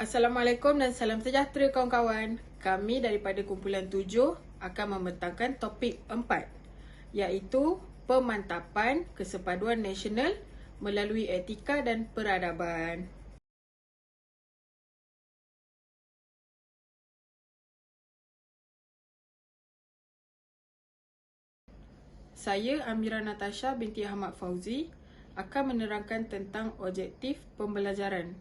Assalamualaikum dan salam sejahtera kawan-kawan. Kami daripada kumpulan 7 akan membentangkan topik 4, iaitu pemantapan kesepaduan nasional melalui etika dan peradaban. Saya Amira Natasha binti Ahmad Fauzi akan menerangkan tentang objektif pembelajaran.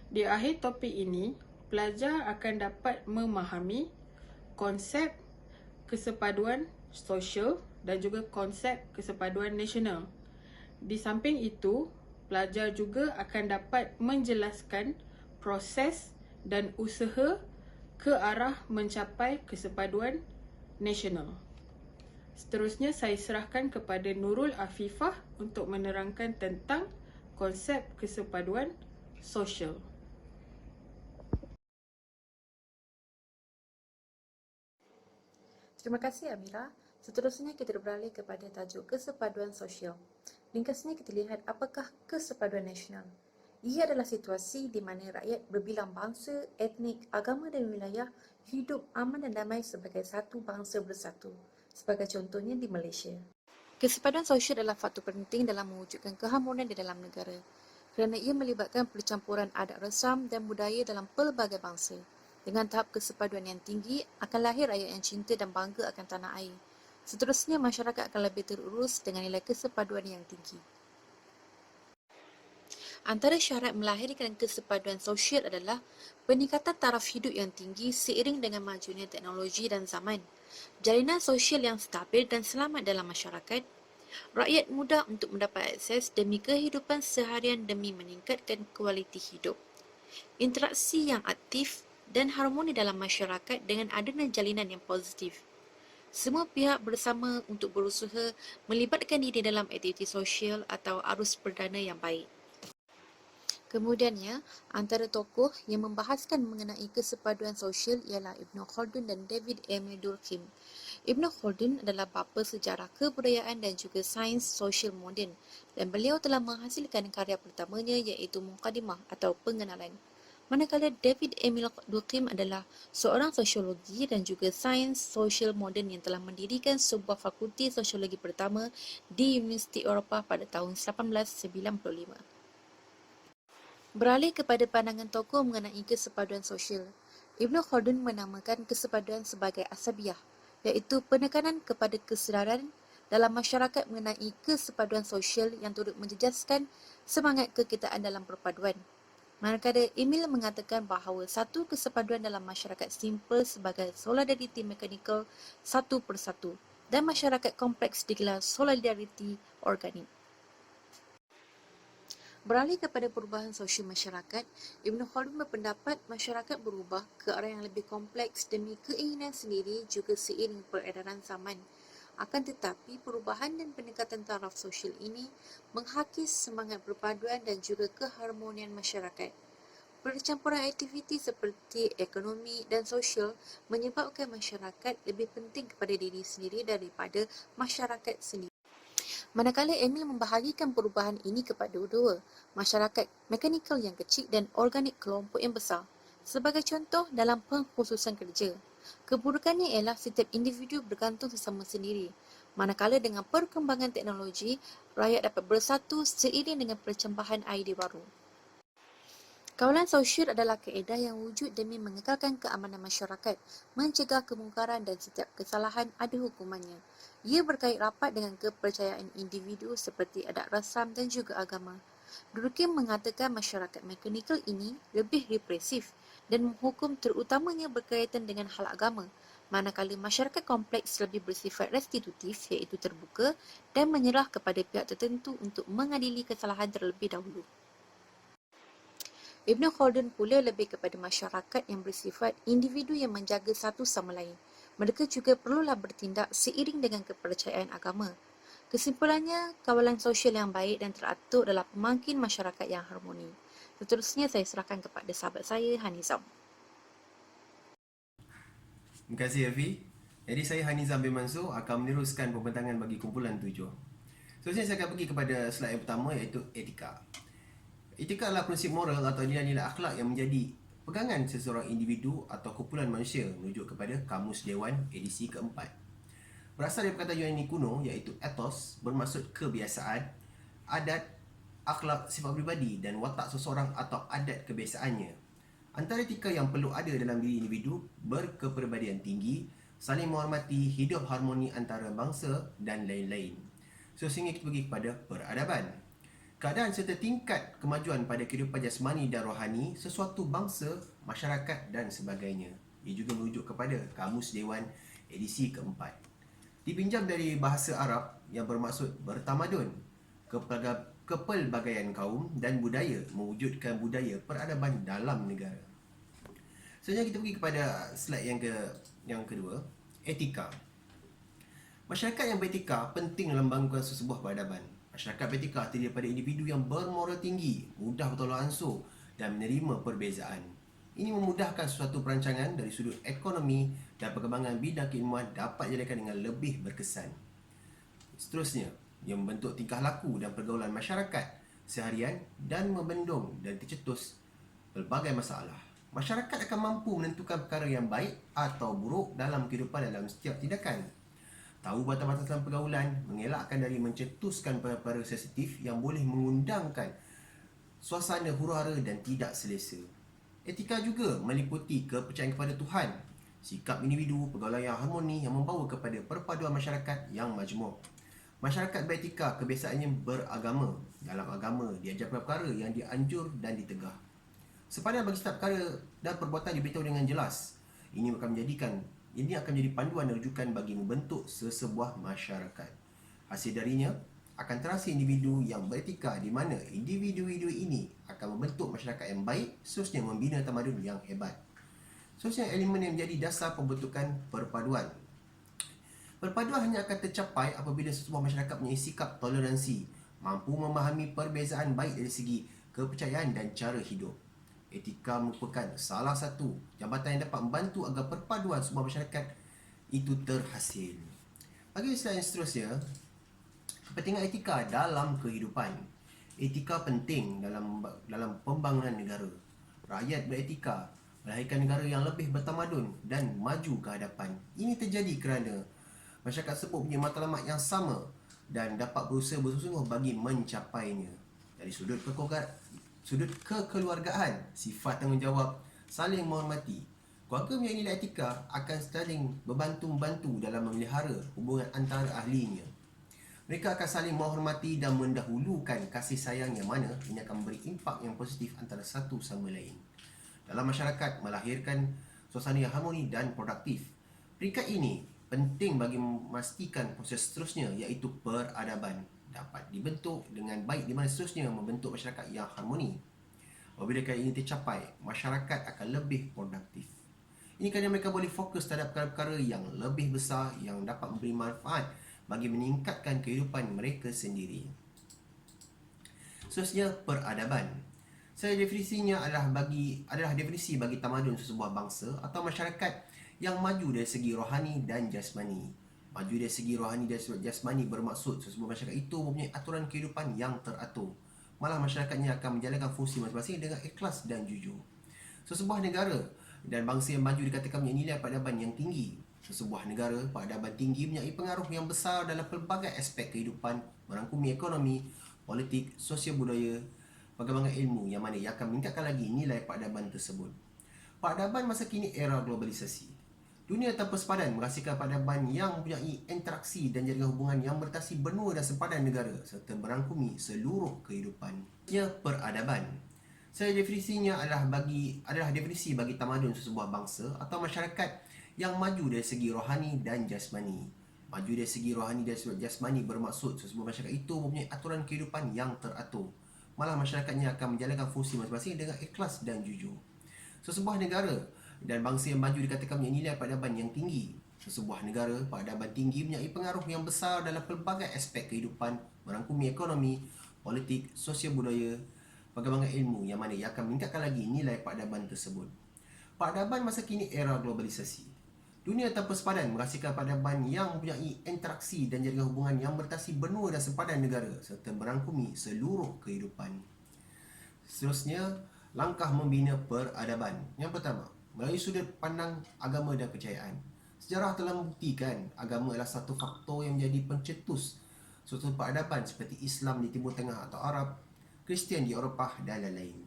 Di akhir topik ini, pelajar akan dapat memahami konsep kesepaduan sosial dan juga konsep kesepaduan nasional. Di samping itu, pelajar juga akan dapat menjelaskan proses dan usaha ke arah mencapai kesepaduan nasional. Seterusnya saya serahkan kepada Nurul Afifah untuk menerangkan tentang konsep kesepaduan sosial. Terima kasih Amira. Seterusnya kita beralih kepada tajuk kesepaduan sosial. Ringkasnya kita lihat apakah kesepaduan nasional. Ia adalah situasi di mana rakyat berbilang bangsa, etnik, agama dan wilayah hidup aman dan damai sebagai satu bangsa bersatu. Sebagai contohnya di Malaysia. Kesepaduan sosial adalah faktor penting dalam mewujudkan keharmonian di dalam negara kerana ia melibatkan percampuran adat resam dan budaya dalam pelbagai bangsa. Dengan tahap kesepaduan yang tinggi, akan lahir rakyat yang cinta dan bangga akan tanah air. Seterusnya, masyarakat akan lebih terurus dengan nilai kesepaduan yang tinggi. Antara syarat melahirkan kesepaduan sosial adalah peningkatan taraf hidup yang tinggi seiring dengan majunya teknologi dan zaman, jalinan sosial yang stabil dan selamat dalam masyarakat, rakyat mudah untuk mendapat akses demi kehidupan seharian demi meningkatkan kualiti hidup, interaksi yang aktif dan harmoni dalam masyarakat dengan adanya jalinan yang positif. Semua pihak bersama untuk berusaha melibatkan diri dalam aktiviti sosial atau arus perdana yang baik. Kemudiannya, antara tokoh yang membahaskan mengenai kesepaduan sosial ialah Ibn Khaldun dan David Emil Durkheim. Ibn Khaldun adalah bapa sejarah kebudayaan dan juga sains sosial moden dan beliau telah menghasilkan karya pertamanya iaitu Muqaddimah atau pengenalan. Manakala David Emil Durkheim adalah seorang sosiologi dan juga sains sosial moden yang telah mendirikan sebuah fakulti sosiologi pertama di Universiti Eropah pada tahun 1895. Beralih kepada pandangan tokoh mengenai kesepaduan sosial. Ibn Khaldun menamakan kesepaduan sebagai asabiah, iaitu penekanan kepada kesedaran dalam masyarakat mengenai kesepaduan sosial yang turut menjejaskan semangat kekitaan dalam perpaduan. Manakala Emil mengatakan bahawa satu kesepaduan dalam masyarakat simple sebagai solidariti mekanikal satu persatu dan masyarakat kompleks digelar solidariti organik. Beralih kepada perubahan sosial masyarakat, Ibn Khaldun berpendapat masyarakat berubah ke arah yang lebih kompleks demi keinginan sendiri juga seiring peredaran zaman. Akan tetapi, perubahan dan peningkatan taraf sosial ini menghakis semangat perpaduan dan juga keharmonian masyarakat. Percampuran aktiviti seperti ekonomi dan sosial menyebabkan masyarakat lebih penting kepada diri sendiri daripada masyarakat sendiri. Manakala Emil membahagikan perubahan ini kepada dua, masyarakat mekanikal yang kecil dan organik kelompok yang besar. Sebagai contoh dalam pengkhususan kerja, keburukannya ialah setiap individu bergantung sesama sendiri. Manakala dengan perkembangan teknologi, rakyat dapat bersatu seiring dengan percambahan idea baru. Kawalan sosial adalah kaedah yang wujud demi mengekalkan keamanan masyarakat, mencegah kemungkaran dan setiap kesalahan ada hukumannya. Ia berkait rapat dengan kepercayaan individu seperti adat rasam dan juga agama. Durkheim mengatakan masyarakat mekanikal ini lebih represif dan menghukum terutamanya berkaitan dengan hal agama, manakala masyarakat kompleks lebih bersifat restitutif iaitu terbuka dan menyerah kepada pihak tertentu untuk mengadili kesalahan terlebih dahulu. Ibn Khaldun pula lebih kepada masyarakat yang bersifat individu yang menjaga satu sama lain. Mereka juga perlulah bertindak seiring dengan kepercayaan agama. Kesimpulannya, kawalan sosial yang baik dan teratur adalah pemangkin masyarakat yang harmoni. Seterusnya saya serahkan kepada sahabat saya, Hanizam. Terima kasih Afi. Jadi saya Hanizam bin Mansur akan meneruskan pembentangan bagi kumpulan 7. Seterusnya saya akan pergi kepada slide yang pertama iaitu etika. Etika adalah prinsip moral atau nilai-nilai akhlak yang menjadi pegangan seseorang individu atau kumpulan manusia merujuk kepada Kamus Dewan edisi keempat. Berasal dari perkataan Yunani kuno iaitu ethos, bermaksud kebiasaan, adat, akhlak, sifat pribadi dan watak seseorang atau adat kebiasaannya. Antara etika yang perlu ada dalam diri individu, berkepribadian tinggi, saling menghormati, hidup harmoni antara bangsa dan lain-lain. So, sehingga kita pergi kepada peradaban. Keadaan serta tingkat kemajuan pada kehidupan jasmani dan rohani sesuatu bangsa, masyarakat dan sebagainya. Ia juga merujuk kepada Kamus Dewan edisi keempat. Dipinjam dari bahasa Arab yang bermaksud bertamadun, kepelbagaian kaum dan budaya, mewujudkan budaya peradaban dalam negara. Selanjutnya kita pergi kepada slide yang kedua, etika. Masyarakat yang beretika penting dalam membangunkan sesebuah peradaban. Masyarakat beretika terdiri daripada individu yang bermoral tinggi, mudah bertolak ansur dan menerima perbezaan. Ini memudahkan suatu perancangan dari sudut ekonomi dan perkembangan bidang keilmuan dapat dijalankan dengan lebih berkesan. Seterusnya, yang membentuk tingkah laku dan pergaulan masyarakat seharian dan membendung dan tercetus pelbagai masalah. Masyarakat akan mampu menentukan perkara yang baik atau buruk dalam kehidupan dalam setiap tindakan. Tahu batas-batas dalam pergaulan, mengelakkan dari mencetuskan perkara sensitif yang boleh mengundangkan suasana huru-hara dan tidak selesa. Etika juga meliputi kepercayaan kepada Tuhan, sikap individu, pergaulan yang harmoni yang membawa kepada perpaduan masyarakat yang majmuk. Masyarakat beretika kebiasaannya beragama. Dalam agama, diajar perkara yang dianjur dan ditegah. Sepadan bagi setiap perkara dan perbuatan diberitahu dengan jelas. Ini akan menjadi panduan dan rujukan bagi membentuk sesebuah masyarakat. Hasil darinya akan terasa individu yang beretika di mana individu-individu ini akan membentuk masyarakat yang baik, seterusnya membina tamadun yang hebat. Seterusnya elemen yang menjadi dasar pembentukan perpaduan. Perpaduan hanya akan tercapai apabila sesebuah masyarakat mempunyai sikap toleransi, mampu memahami perbezaan baik dari segi kepercayaan dan cara hidup. Etika merupakan salah satu jabatan yang dapat membantu agar perpaduan sebuah masyarakat itu terhasil. Bagi slide yang seterusnya, kepentingan etika dalam kehidupan. Etika penting dalam pembangunan negara. Rakyat beretika melahirkan negara yang lebih bertamadun dan maju ke hadapan. Ini terjadi kerana masyarakat tersebut punya matlamat yang sama dan dapat berusaha bersungguh-sungguh bagi mencapainya. Dari sudut kekeluargaan, sifat tanggungjawab, saling menghormati. Keluarga punya nilai etika akan saling membantu dalam memelihara hubungan antara ahlinya. Mereka akan saling menghormati dan mendahulukan kasih sayang yang mana ini akan memberi impak yang positif antara satu sama lain. Dalam masyarakat, melahirkan suasana yang harmoni dan produktif. Peringkat ini penting bagi memastikan proses seterusnya iaitu peradaban dapat dibentuk dengan baik di mana seterusnya membentuk masyarakat yang harmoni. Apabila perkara ini tercapai, masyarakat akan lebih produktif. Ini kerana mereka boleh fokus terhadap perkara-perkara yang lebih besar yang dapat memberi manfaat bagi meningkatkan kehidupan mereka sendiri. Seterusnya, peradaban. Saya definisinya adalah definisi bagi tamadun sesebuah bangsa atau masyarakat yang maju dari segi rohani dan jasmani. Maju dari segi rohani dan jasmani bermaksud sesebuah masyarakat itu mempunyai aturan kehidupan yang teratur. Malah masyarakatnya akan menjalankan fungsi masing-masing dengan ikhlas dan jujur. Sesebuah negara dan bangsa yang maju dikatakan mempunyai nilai peradaban yang tinggi. Sesebuah negara, peradaban tinggi mempunyai pengaruh yang besar dalam pelbagai aspek kehidupan, merangkumi ekonomi, politik, sosial budaya, perkembangan ilmu yang mana ia akan meningkatkan lagi nilai peradaban tersebut. Peradaban masa kini era globalisasi. Dunia tanpa sepadan menghasilkan peradaban yang mempunyai interaksi dan jaringan hubungan yang bertasi benua dan sepadan negara serta merangkumi seluruh kehidupan. Ya, peradaban. Saya definisinya adalah definisi bagi tamadun sesebuah bangsa atau masyarakat yang maju dari segi rohani dan jasmani. Maju dari segi rohani dan jasmani bermaksud sesebuah masyarakat itu mempunyai aturan kehidupan yang teratur. Malah masyarakatnya akan menjalankan fungsi masing-masing dengan ikhlas dan jujur. Sesebuah negara dan bangsa yang maju dikatakan mempunyai nilai peradaban yang tinggi. Sesebuah negara, peradaban tinggi mempunyai pengaruh yang besar dalam pelbagai aspek kehidupan, merangkumi ekonomi, politik, sosial budaya, perkembangan ilmu yang mana ia akan meningkatkan lagi nilai peradaban tersebut. Peradaban masa kini era globalisasi. Dunia tanpa sepadan menghasilkan peradaban yang mempunyai interaksi dan jaringan hubungan yang bertasi benua dan sepadan negara serta merangkumi seluruh kehidupan. Seterusnya, langkah membina peradaban. Yang pertama, melalui sudut pandang agama dan kepercayaan. Sejarah telah membuktikan agama adalah satu faktor yang menjadi pencetus suatu peradaban seperti Islam di Timur Tengah atau Arab, Kristian di Eropah dan lain-lain.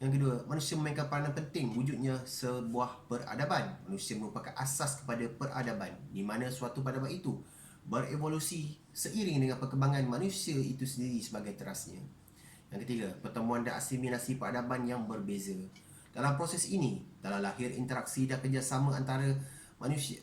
Yang kedua, manusia memainkan peranan penting wujudnya sebuah peradaban. Manusia merupakan asas kepada peradaban, di mana suatu peradaban itu berevolusi seiring dengan perkembangan manusia itu sendiri sebagai terasnya. Yang ketiga, pertemuan dan asimilasi peradaban yang berbeza. Dalam proses ini, telah lahir interaksi dan kerjasama antara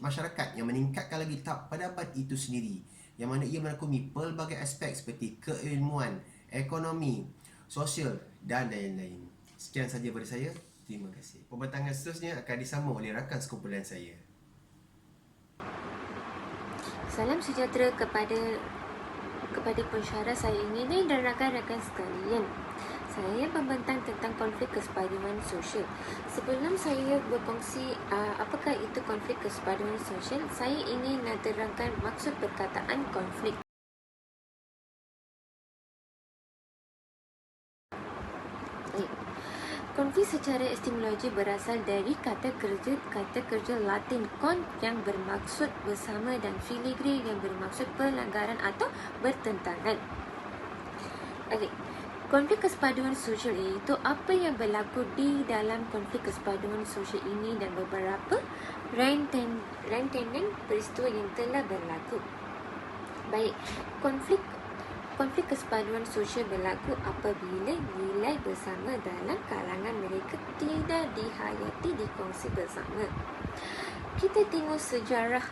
masyarakat yang meningkatkan lagi tahap peradaban itu sendiri, yang mana ia merangkumi pelbagai aspek seperti keilmuan, ekonomi, sosial dan lain-lain. Sekian saja dari saya. Terima kasih. Pembentangan seterusnya akan disambung oleh rakan sekumpulan saya. Salam sejahtera kepada pensyarah saya ini dan rakan-rakan sekalian. Saya membentang tentang konflik kesepaduan sosial. Sebelum saya berkongsi apakah itu konflik kesepaduan sosial, saya ingin nak terangkan maksud perkataan konflik. Konflik secara etimologi berasal dari kata kerja Latin con yang bermaksud bersama dan filigree yang bermaksud pelanggaran atau bertentangan. Konflik kesepaduan sosial iaitu apa yang berlaku di dalam konflik kesepaduan sosial ini dan beberapa rentetan peristiwa yang telah berlaku. Baik, konflik kesepaduan sosial berlaku apabila nilai bersama dalam kalangan mereka tidak dihayati, dikongsi bersama. Kita tengok sejarah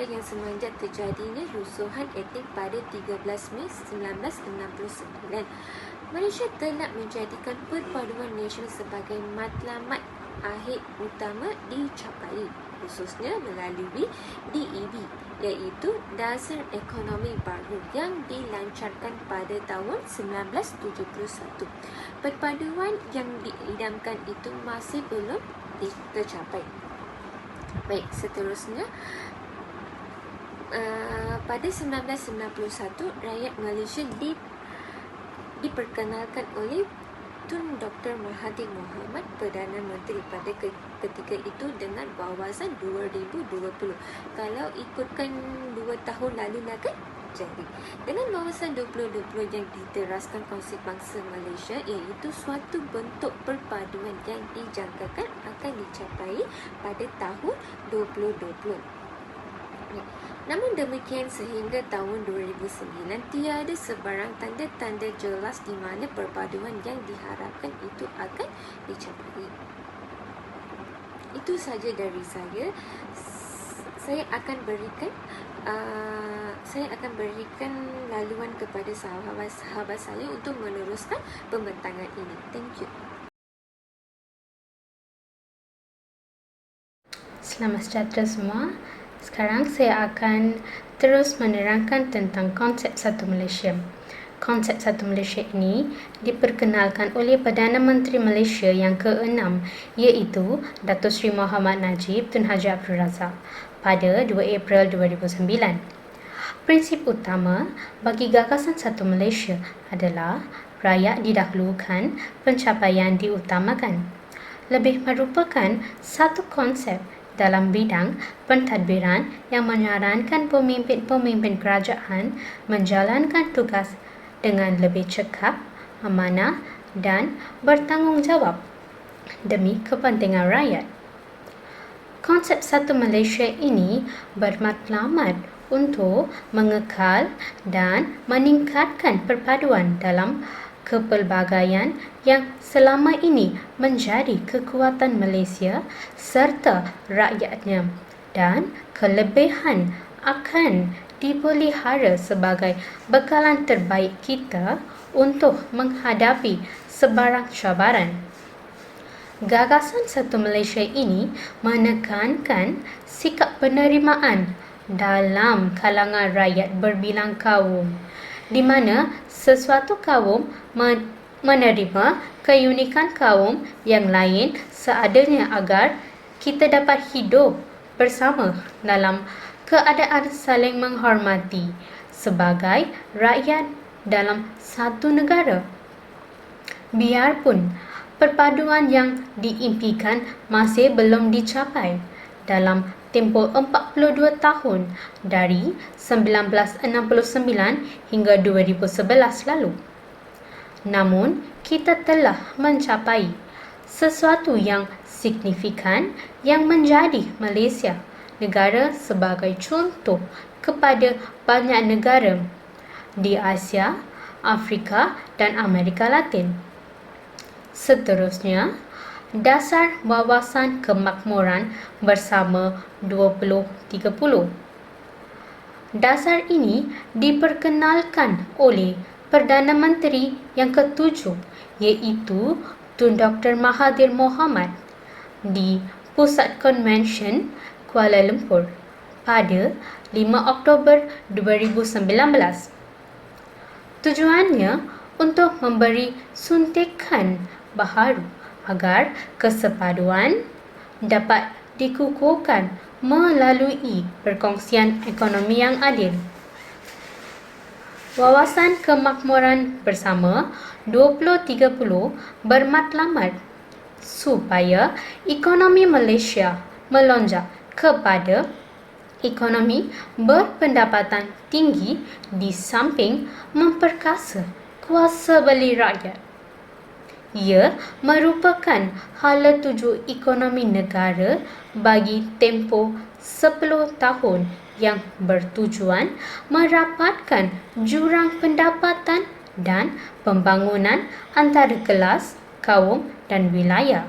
yang semenjak terjadinya rusuhan etnik pada 13 Mei 1969. Malaysia telah menjadikan perpaduan nasional sebagai matlamat akhir utama dicapai, khususnya melalui DEB, iaitu Dasar Ekonomi Baru yang dilancarkan pada tahun 1971. Perpaduan yang diidamkan itu masih belum tercapai. Baik, seterusnya pada 1991 rakyat Malaysia diperkenalkan oleh Tun Dr. Mahathir Mohamad, Perdana Menteri pada ketika itu dengan wawasan 2020. Kalau ikutkan 2 tahun lalu lah kan? Jadi, dengan wawasan 2020 yang diteraskan Kongsi Bangsa Malaysia, iaitu suatu bentuk perpaduan yang dijangkakan akan dicapai pada tahun 2020. Namun demikian, sehingga tahun 2009 tiada sebarang tanda-tanda jelas di mana perpaduan yang diharapkan itu akan dicapai. Itu saja dari saya. Saya akan berikan laluan kepada sahabat saya untuk meneruskan pembentangan ini. Thank you. Selamat sejahtera semua. Sekarang saya akan terus menerangkan tentang konsep Satu Malaysia. Konsep Satu Malaysia ini diperkenalkan oleh Perdana Menteri Malaysia yang ke-6, iaitu Datuk Seri Mohammad Najib Tun Haji Abdul Razak pada 2 April 2009. Prinsip utama bagi gagasan Satu Malaysia adalah rakyat didahulukan, pencapaian diutamakan. Lebih merupakan satu konsep dalam bidang pentadbiran yang menyarankan pemimpin-pemimpin kerajaan menjalankan tugas dengan lebih cekap, amanah dan bertanggungjawab demi kepentingan rakyat. Konsep Satu Malaysia ini bermatlamat untuk mengekal dan meningkatkan perpaduan dalam kepelbagaian yang selama ini menjadi kekuatan Malaysia serta rakyatnya, dan kelebihan akan dipelihara sebagai bekalan terbaik kita untuk menghadapi sebarang cabaran. Gagasan Satu Malaysia ini menekankan sikap penerimaan dalam kalangan rakyat berbilang kaum, di mana sesuatu kaum menerima keunikan kaum yang lain seadanya agar kita dapat hidup bersama dalam keadaan saling menghormati sebagai rakyat dalam satu negara. Biarpun perpaduan yang diimpikan masih belum dicapai dalam tempoh 42 tahun dari 1969 hingga 2011 lalu. Namun, kita telah mencapai sesuatu yang signifikan yang menjadi Malaysia negara sebagai contoh kepada banyak negara di Asia, Afrika dan Amerika Latin. Seterusnya, dasar wawasan kemakmuran bersama 2030. Dasar ini diperkenalkan oleh Perdana Menteri yang ke-7 iaitu Tun Dr. Mahathir Mohamad di Pusat Konvensyen Kuala Lumpur pada 5 Oktober 2019. Tujuannya untuk memberi suntikan baharu agar kesepaduan dapat dikukuhkan melalui perkongsian ekonomi yang adil. Wawasan Kemakmuran Bersama 2030 bermatlamat supaya ekonomi Malaysia melonjak kepada ekonomi berpendapatan tinggi di samping memperkasa kuasa beli rakyat. Ia merupakan hala tuju ekonomi negara bagi tempoh 10 tahun yang bertujuan merapatkan jurang pendapatan dan pembangunan antara kelas, kaum dan wilayah.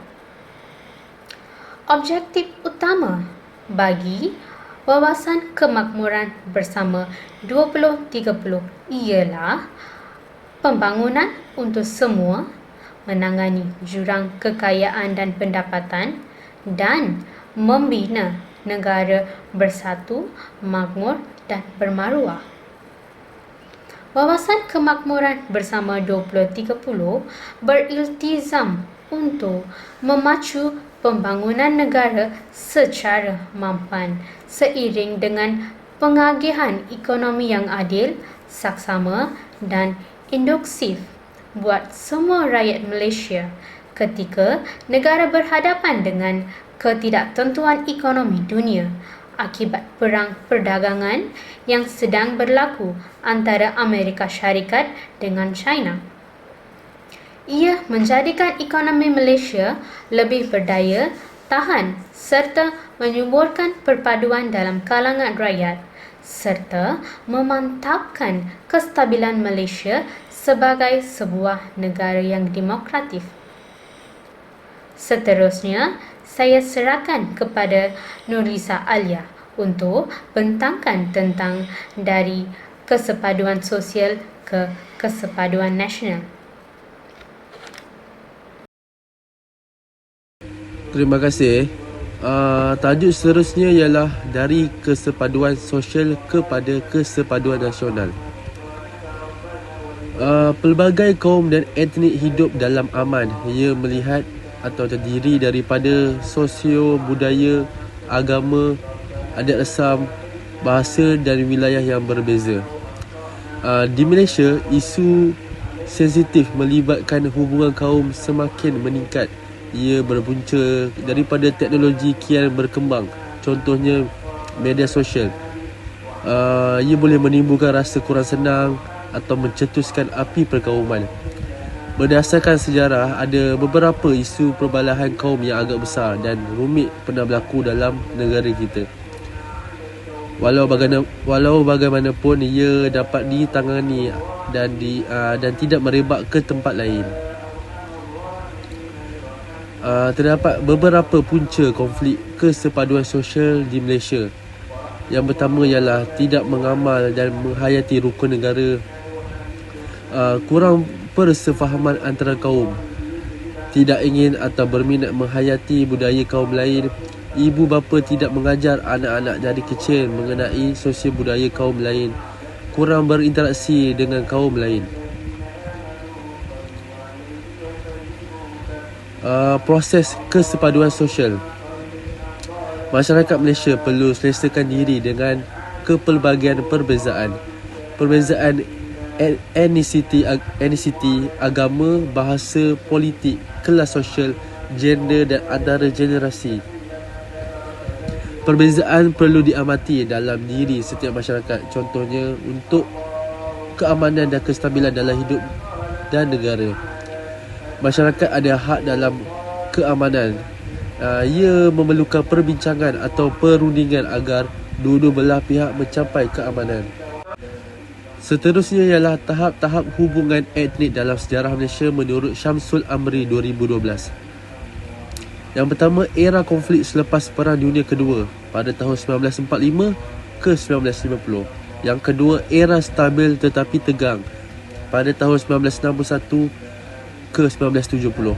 Objektif utama bagi Wawasan Kemakmuran Bersama 2030 ialah pembangunan untuk semua, menangani jurang kekayaan dan pendapatan dan membina negara bersatu, makmur dan bermaruah. Wawasan Kemakmuran Bersama 2030 beriltizam untuk memacu pembangunan negara secara mampan seiring dengan pengagihan ekonomi yang adil, saksama dan induktif buat semua rakyat Malaysia ketika negara berhadapan dengan ketidaktentuan ekonomi dunia akibat perang perdagangan yang sedang berlaku antara Amerika Syarikat dengan China. Ia menjadikan ekonomi Malaysia lebih berdaya tahan serta menyuburkan perpaduan dalam kalangan rakyat serta memantapkan kestabilan Malaysia sebagai sebuah negara yang demokratif. Seterusnya, saya serahkan kepada Nurliza Alia untuk bentangkan tentang dari kesepaduan sosial ke kesepaduan nasional. Terima kasih. Tajuk seterusnya ialah dari kesepaduan sosial kepada kesepaduan nasional. Pelbagai kaum dan etnik hidup dalam aman. Ia melihat atau terdiri daripada sosio, budaya, agama, adat resam, bahasa dan wilayah yang berbeza. Di Malaysia, isu sensitif melibatkan hubungan kaum semakin meningkat. Ia berpunca daripada teknologi kian berkembang. Contohnya media sosial. Ia boleh menimbulkan rasa kurang senang atau mencetuskan api perkauman. Berdasarkan sejarah, ada beberapa isu perbalahan kaum yang agak besar dan rumit pernah berlaku dalam negara kita. Walau bagaimanapun ia dapat ditangani dan tidak merebak ke tempat lain. Terdapat beberapa punca konflik kesepaduan sosial di Malaysia. Yang pertama ialah tidak mengamal dan menghayati rukun negara, kurang persefahaman antara kaum, tidak ingin atau berminat menghayati budaya kaum lain, ibu bapa tidak mengajar anak-anak dari kecil mengenai sosial budaya kaum lain, kurang berinteraksi dengan kaum lain. Proses kesepaduan sosial. Masyarakat Malaysia perlu selesakan diri dengan kepelbagian perbezaan etnisiti, agama, bahasa, politik, kelas sosial, gender dan antara generasi. Perbezaan perlu diamati dalam diri setiap masyarakat, contohnya untuk keamanan dan kestabilan dalam hidup dan negara. Masyarakat ada hak dalam keamanan. Ia memerlukan perbincangan atau perundingan agar dua-dua belah pihak mencapai keamanan. Seterusnya ialah tahap-tahap hubungan etnik dalam sejarah Malaysia menurut Syamsul Amri 2012. Yang pertama, era konflik selepas Perang Dunia Kedua pada tahun 1945 ke 1950. Yang kedua, era stabil tetapi tegang pada tahun 1961 ke 1970.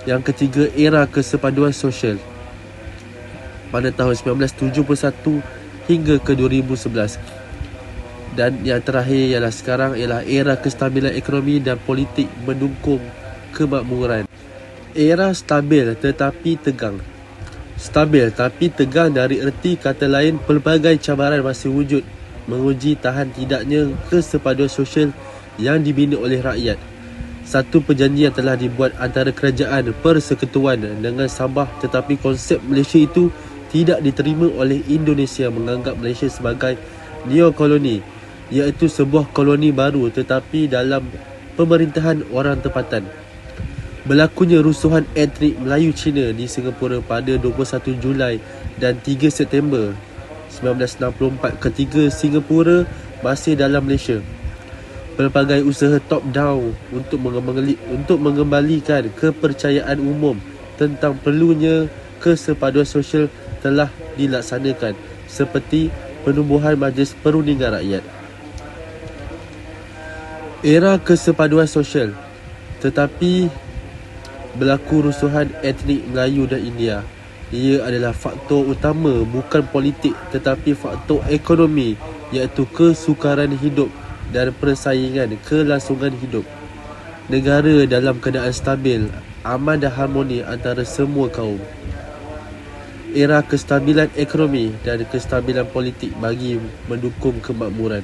Yang ketiga, era kesepaduan sosial pada tahun 1971 hingga ke 2011. Dan yang terakhir ialah era kestabilan ekonomi dan politik mendukung kemakmuran. Era stabil tetapi tegang. Stabil tapi tegang dari erti kata lain, pelbagai cabaran masih wujud menguji tahan tidaknya kesepaduan sosial yang dibina oleh rakyat. Satu perjanjian telah dibuat antara kerajaan persekutuan dengan Sabah, tetapi konsep Malaysia itu tidak diterima oleh Indonesia, menganggap Malaysia sebagai neokoloni, iaitu sebuah koloni baru tetapi dalam pemerintahan orang tempatan. Berlakunya rusuhan etnik Melayu Cina di Singapura pada 21 Julai dan 3 September 1964 ketika Singapura masih dalam Malaysia. Pelbagai usaha top-down untuk mengembalikan kepercayaan umum tentang perlunya kesepaduan sosial telah dilaksanakan, seperti penubuhan Majlis Perundingan Rakyat. Era kesepaduan sosial, tetapi berlaku rusuhan etnik Melayu dan India. Ia adalah faktor utama, bukan politik tetapi faktor ekonomi, iaitu kesukaran hidup dan persaingan kelangsungan hidup. Negara dalam keadaan stabil, aman dan harmoni antara semua kaum. Era kestabilan ekonomi dan kestabilan politik bagi mendukung kemakmuran.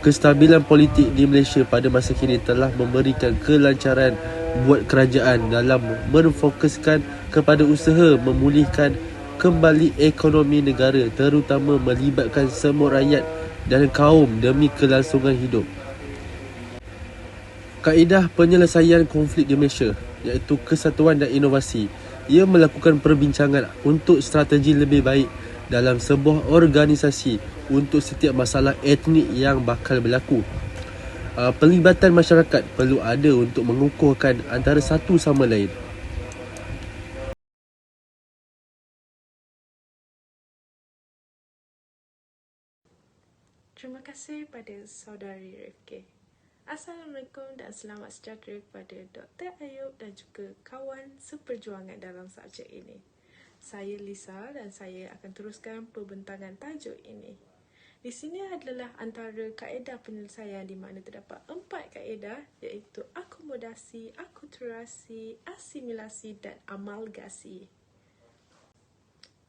Kestabilan politik di Malaysia pada masa kini telah memberikan kelancaran buat kerajaan dalam memfokuskan kepada usaha memulihkan kembali ekonomi negara, terutama melibatkan semua rakyat dan kaum demi kelangsungan hidup. Kaedah penyelesaian konflik di Malaysia, iaitu kesatuan dan inovasi. Ia melakukan perbincangan untuk strategi lebih baik dalam sebuah organisasi untuk setiap masalah etnik yang bakal berlaku. Pelibatan masyarakat perlu ada untuk mengukuhkan antara satu sama lain. Terima kasih pada saudari Rifki. Assalamualaikum dan selamat sejahtera kepada Dr. Ayub dan juga kawan seperjuangan dalam subjek ini. Saya Lisa dan saya akan teruskan perbentangan tajuk ini. Di sini adalah antara kaedah penyelesaian di mana terdapat 4 kaedah, iaitu akomodasi, akulturasi, asimilasi dan amalgasi.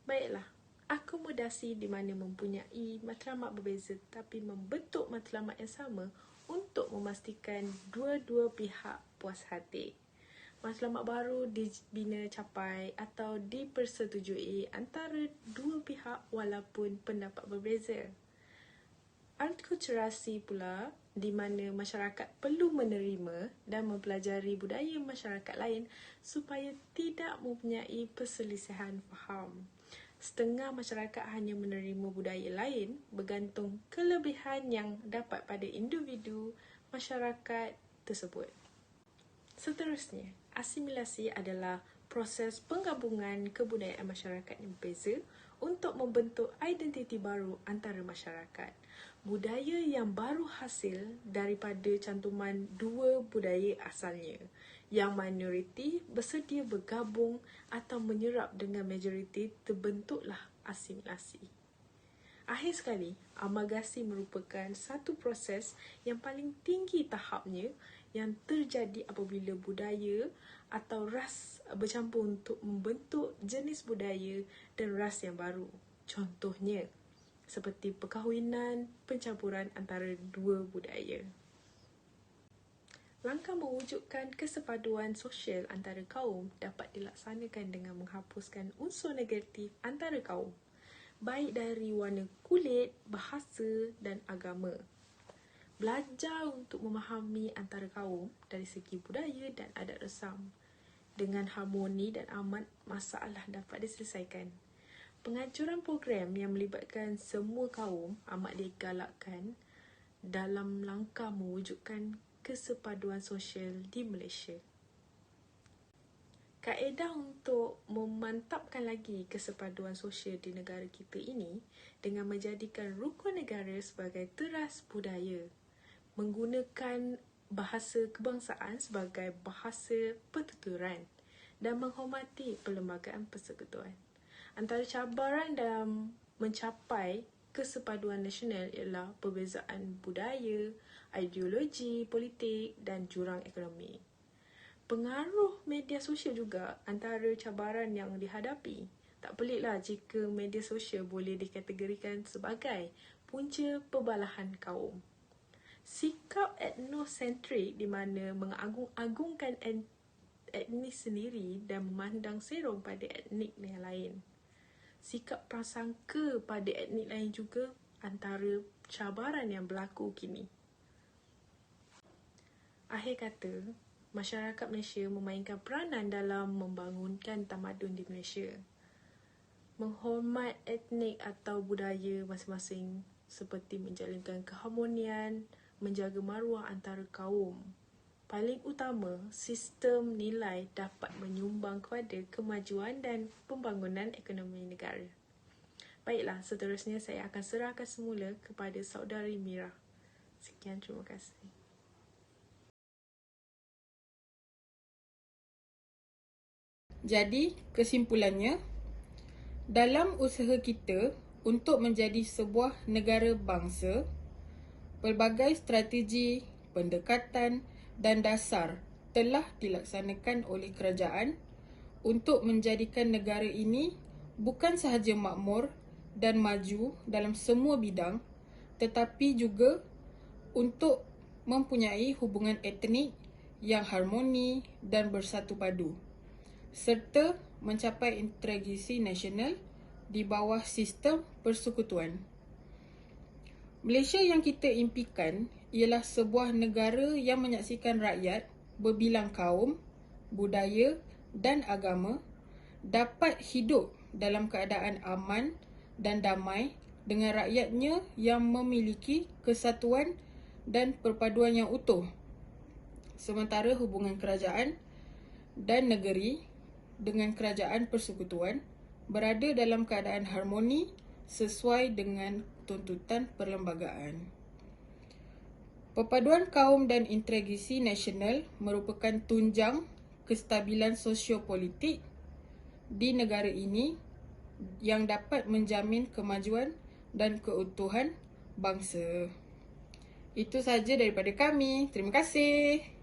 Baiklah, akomodasi di mana mempunyai matlamat berbeza tapi membentuk matlamat yang sama untuk memastikan dua-dua pihak puas hati. Matlamat baru dibina capai atau dipersetujui antara dua pihak walaupun pendapat berbeza. Akulturasi pula di mana masyarakat perlu menerima dan mempelajari budaya masyarakat lain supaya tidak mempunyai perselisihan faham. Setengah masyarakat hanya menerima budaya lain bergantung kelebihan yang dapat pada individu masyarakat tersebut. Seterusnya, asimilasi adalah proses penggabungan kebudayaan masyarakat yang berbeza untuk membentuk identiti baru antara masyarakat. Budaya yang baru hasil daripada cantuman dua budaya asalnya, yang minoriti bersedia bergabung atau menyerap dengan majoriti, terbentuklah asimilasi. Akhir sekali, amalgasi merupakan satu proses yang paling tinggi tahapnya yang terjadi apabila budaya atau ras bercampur untuk membentuk jenis budaya dan ras yang baru. Contohnya, seperti perkahwinan, pencampuran antara dua budaya. Langkah mewujudkan kesepaduan sosial antara kaum dapat dilaksanakan dengan menghapuskan unsur negatif antara kaum, baik dari warna kulit, bahasa dan agama. Belajar untuk memahami antara kaum dari segi budaya dan adat resam. Dengan harmoni dan aman, masalah dapat diselesaikan. Penganjuran program yang melibatkan semua kaum amat digalakkan dalam langkah mewujudkan kesepaduan sosial di Malaysia. Kaedah untuk memantapkan lagi kesepaduan sosial di negara kita ini dengan menjadikan rukun negara sebagai teras budaya, menggunakan bahasa kebangsaan sebagai bahasa pertuturan dan menghormati perlembagaan persekutuan. Antara cabaran dalam mencapai kesepaduan nasional ialah perbezaan budaya, ideologi, politik dan jurang ekonomi. Pengaruh media sosial juga antara cabaran yang dihadapi. Tak peliklah jika media sosial boleh dikategorikan sebagai punca perbalahan kaum. Sikap etnosentrik di mana mengagung-agungkan etnis sendiri dan memandang serong pada etnik yang lain. Sikap prasangka pada etnik lain juga antara cabaran yang berlaku kini. Akhir kata, masyarakat Malaysia memainkan peranan dalam membangunkan tamadun di Malaysia. Menghormat etnik atau budaya masing-masing seperti menjalinkan keharmonian, menjaga maruah antara kaum. Paling utama, sistem nilai dapat menyumbang kepada kemajuan dan pembangunan ekonomi negara. Baiklah, seterusnya saya akan serahkan semula kepada saudari Mira. Sekian, terima kasih. Jadi, kesimpulannya, dalam usaha kita untuk menjadi sebuah negara bangsa, pelbagai strategi, pendekatan dan dasar telah dilaksanakan oleh kerajaan untuk menjadikan negara ini bukan sahaja makmur dan maju dalam semua bidang, tetapi juga untuk mempunyai hubungan etnik yang harmoni dan bersatu padu, serta mencapai integrasi nasional di bawah sistem persekutuan. Malaysia yang kita impikan ialah sebuah negara yang menyaksikan rakyat berbilang kaum, budaya dan agama dapat hidup dalam keadaan aman dan damai dengan rakyatnya yang memiliki kesatuan dan perpaduan yang utuh. Sementara hubungan kerajaan dan negeri dengan kerajaan persekutuan berada dalam keadaan harmoni sesuai dengan tuntutan perlembagaan. Perpaduan kaum dan integrasi nasional merupakan tunjang kestabilan sosiopolitik di negara ini yang dapat menjamin kemajuan dan keutuhan bangsa. Itu sahaja daripada kami. Terima kasih.